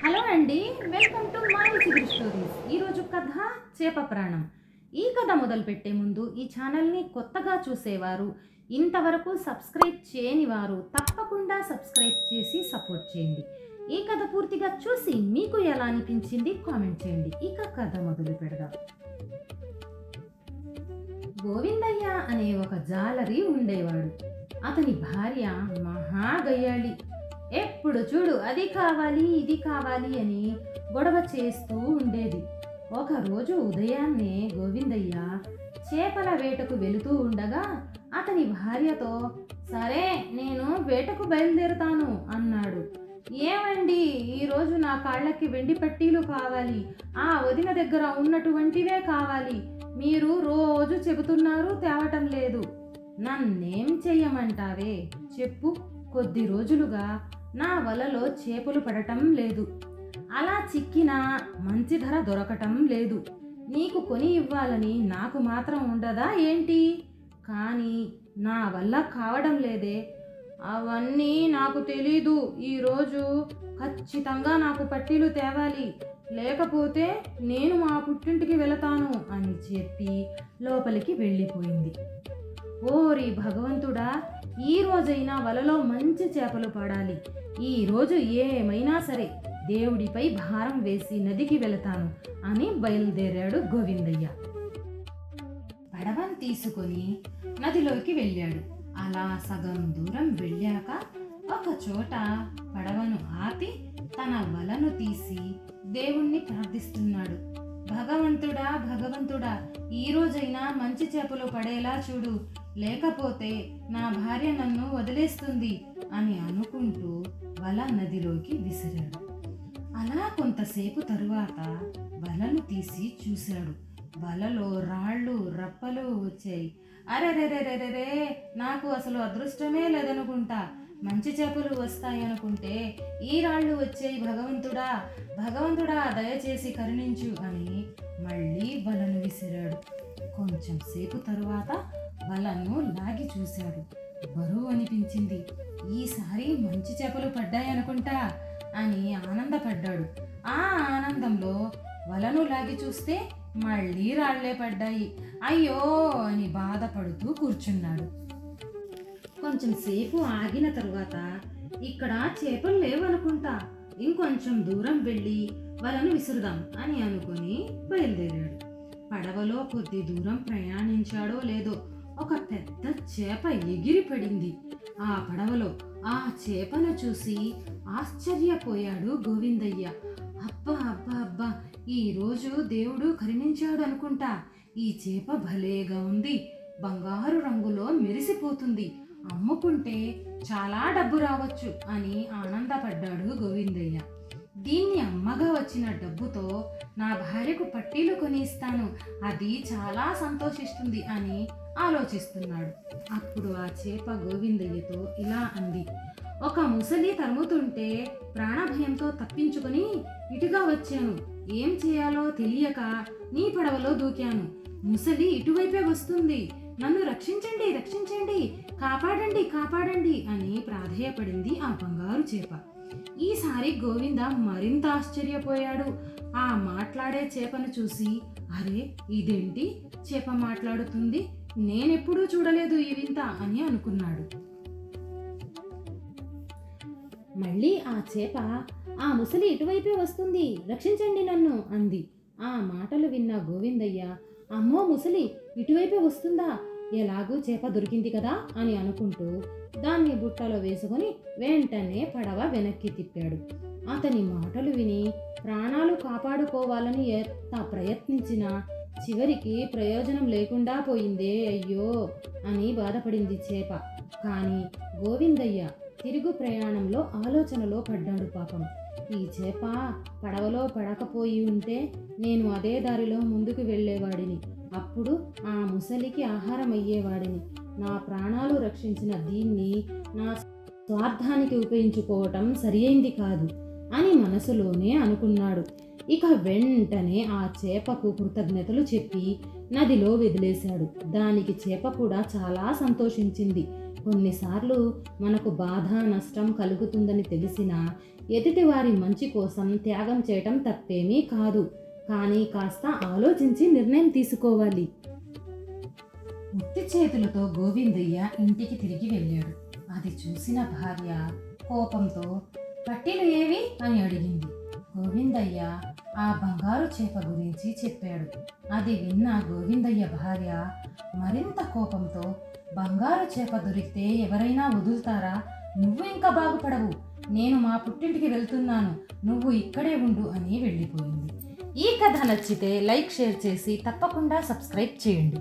Hello అండి, welcome to my చిగురు stories. ఈరోజు కథ చేప ప్రాణం. ఈ కథ మొదలుపెట్టే ముందు ఈ ఛానల్ని కొత్తగా చూసేవారు, ఇంతవరకు సబ్స్క్రైబ్ చేయని వారు తప్పకుండా సబ్స్క్రైబ్ చేసి సపోర్ట్ చేయండి. ఈ కథ పూర్తిగా చూసి మీకు ఎలా అనిపించింది కామెంట్ చేయండి. ఇక కథ మొదలు పెడదాం. గోవిందయ్య అనే ఒక జాలరి ఉండేవాడు. అతని భార్య మహాగయ్యాళి. ఎప్పుడు చూడు అది కావాలి ఇది కావాలి అని గొడవ చేస్తూ ఉండేది. ఒకరోజు ఉదయాన్నే గోవిందయ్య చేపల వేటకు వెళుతూ ఉండగా అతని భార్యతో, సరే నేను వేటకు బయలుదేరుతాను అన్నాడు. ఏమండి, ఈరోజు నా కాళ్ళకి వెండి పట్టీలు కావాలి, ఆ వదిన దగ్గర ఉన్నటువంటివే కావాలి, మీరు రోజు చెబుతున్నారు తేవటం లేదు, నన్నేం చెయ్యమంటావే చెప్పు. కొద్ది రోజులుగా నా వలలో చేపలు పడటం లేదు, అలా చిక్కినా మంచి ధర దొరకటం లేదు, నీకు కొని ఇవ్వాలని నాకు మాత్రం ఉండదా ఏంటి? కానీ నా వల్ల కావడం లేదే. అవన్నీ నాకు తెలీదు, ఈరోజు ఖచ్చితంగా నాకు పట్టీలు తేవాలి, లేకపోతే నేను మా పుట్టింటికి వెళతాను అని చెప్పి లోపలికి వెళ్ళిపోయింది. ఓరి భగవంతుడా, ఈ రోజైనా వలలో మంచి చేపలు పడాలి, ఈ రోజు ఏమైనా సరే దేవుడిపై భారం వేసి నదికి వెళతాను అని బయలుదేరాడు గోవిందయ్య. పడవను తీసుకొని నదిలోకి వెళ్ళాడు. అలా సగం దూరం వెళ్ళాక ఒక చోట పడవను ఆపి తన వలను తీసి దేవుణ్ణి ప్రార్థిస్తున్నాడు. భగవంతుడా భగవంతుడా, ఈ రోజైనా మంచి చేపలు పడేలా చూడు, లేకపోతే నా భార్య నన్ను వదిలేస్తుంది అని అనుకుంటూ వల నదిలోకి విసిరాడు. అలా కొంతసేపు తరువాత వలను తీసి చూశాడు. వలలో రాళ్ళు రప్పలు వచ్చాయి. అరెరెరెరెరే, నాకు అసలు అదృష్టమే లేదనుకుంటా, మంచి చేపలు వస్తాయనుకుంటే ఈ రాళ్ళు వచ్చాయి, భగవంతుడా భగవంతుడా దయచేసి కరుణించు అని మళ్ళీ వలను విసిరాడు. కొంచెం సేపు తరువాత వలను లాగి చూశాడు. బరువు అనిపించింది. ఈసారి మంచి చేపలు పడ్డాయనుకుంటా అని ఆనందపడ్డాడు. ఆ ఆనందంలో వలను లాగి చూస్తే మళ్ళీ రాళ్లే పడ్డాయి. అయ్యో అని బాధపడుతూ కూర్చున్నాడు. కొంచెం సేపు ఆగిన తరువాత, ఇక్కడ చేపలు లేవనుకుంటా, ఇంకొంచెం దూరం వెళ్ళి వలను విసురుదాం అని అనుకుని బయలుదేరాడు. పడవలో కొద్ది దూరం ప్రయాణించాడో లేదో ఒక పెద్ద చేప ఎగిరి పడింది ఆ పడవలో. ఆ చేపను చూసి ఆశ్చర్యపోయాడు గోవిందయ్య. అబ్బా అబ్బా అబ్బా, ఈరోజు దేవుడు కరుణించాడు అనుకుంటా, ఈ చేప భలేగా ఉంది, బంగారు రంగులో మెరిసిపోతుంది, అమ్ముకుంటే చాలా డబ్బు రావచ్చు అని ఆనందపడ్డాడు గోవిందయ్య. దీన్ని అమ్మగా వచ్చిన డబ్బుతో నా భార్యకు పట్టీలు కొని ఇస్తాను, అది చాలా సంతోషిస్తుంది అని ఆలోచిస్తున్నాడు. అప్పుడు ఆ చేప గోవిందయ్యతో ఇలా అంది. ఒక ముసలి తరుముతుంటే ప్రాణభయంతో తప్పించుకొని ఇటుగా వచ్చాను, ఏం చేయాలో తెలియక నీ పడవలో దూకాను, ముసలి ఇటువైపే వస్తుంది, నన్ను రక్షించండి రక్షించండి, కాపాడండి కాపాడండి అని ప్రాధేయపడింది ఆ బంగారు చేప. ఈసారి గోవింద మరింత ఆశ్చర్యపోయాడు. ఆ మాట్లాడే చేపను చూసి, అరే ఇదేంటి, చేప మాట్లాడుతుంది, నేనెప్పుడూ చూడలేదు ఈ వింత అని అనుకున్నాడు. మళ్ళీ ఆ చేప, ఆ ముసలి ఇటువైపే వస్తుంది, రక్షించండి నన్ను అంది. ఆ మాటలు విన్న గోవిందయ్య, అమ్మో ముసలి ఇటువైపే వస్తుందా, ఎలాగూ చేప దొరికింది కదా అని అనుకుంటూ దాన్ని బుట్టలో వేసుకొని వెంటనే పడవ వెనక్కి తిప్పాడు. అతని మాటలు విని ప్రాణాలు కాపాడుకోవాలని ఎంత ప్రయత్నించినా చివరికి ప్రయోజనం లేకుండా పోయిందే, అయ్యో అని బాధపడింది చేప. కానీ గోవిందయ్య తిరుగు ప్రయాణంలో ఆలోచనలో పడ్డాడు. పాపం, ఈ చేప పడవలో పడకపోయి ఉంటే నేను అదే దారిలో ముందుకు వెళ్ళేవాడిని, అప్పుడు ఆ ముసలికి ఆహారం అయ్యేవాడిని, నా ప్రాణాలు రక్షించిన దీన్ని నా స్వార్థానికి ఉపయోగించుకోవటం సరియైంది కాదు అని మనసులోనే అనుకున్నాడు. ఇక వెంటనే ఆ చేపకు కృతజ్ఞతలు చెప్పి నదిలో వదిలేశాడు. దానికి చేప కూడా చాలా సంతోషించింది. కొన్నిసార్లు మనకు బాధ నష్టం కలుగుతుందని తెలిసినా ఎదుటి వారి మంచి కోసం త్యాగం చేయటం తప్పేమీ కాదు. కానీ కాస్త ఆలోచించి నిర్ణయం తీసుకోవాలి. ఉత్తి చేతులతో గోవిందయ్య ఇంటికి తిరిగి వెళ్ళాడు. అది చూసిన భార్య కోపంతో పట్టీలు ఏవి అని అడిగింది. గోవిందయ్య ఆ బంగారు చేప గురించి చెప్పాడు. అది విన్న గోవిందయ్య భార్య మరింత కోపంతో, బంగారు చేప దొరికితే ఎవరైనా వదులుతారా? నువ్వు ఇంకా బాగుపడవు. నేను మా పుట్టింటికి వెళ్తున్నాను, నువ్వు ఇక్కడే ఉండు అని వెళ్ళిపోయింది. ఈ కథ నచ్చితే లైక్, షేర్ చేసి తప్పకుండా సబ్స్క్రైబ్ చేయండి.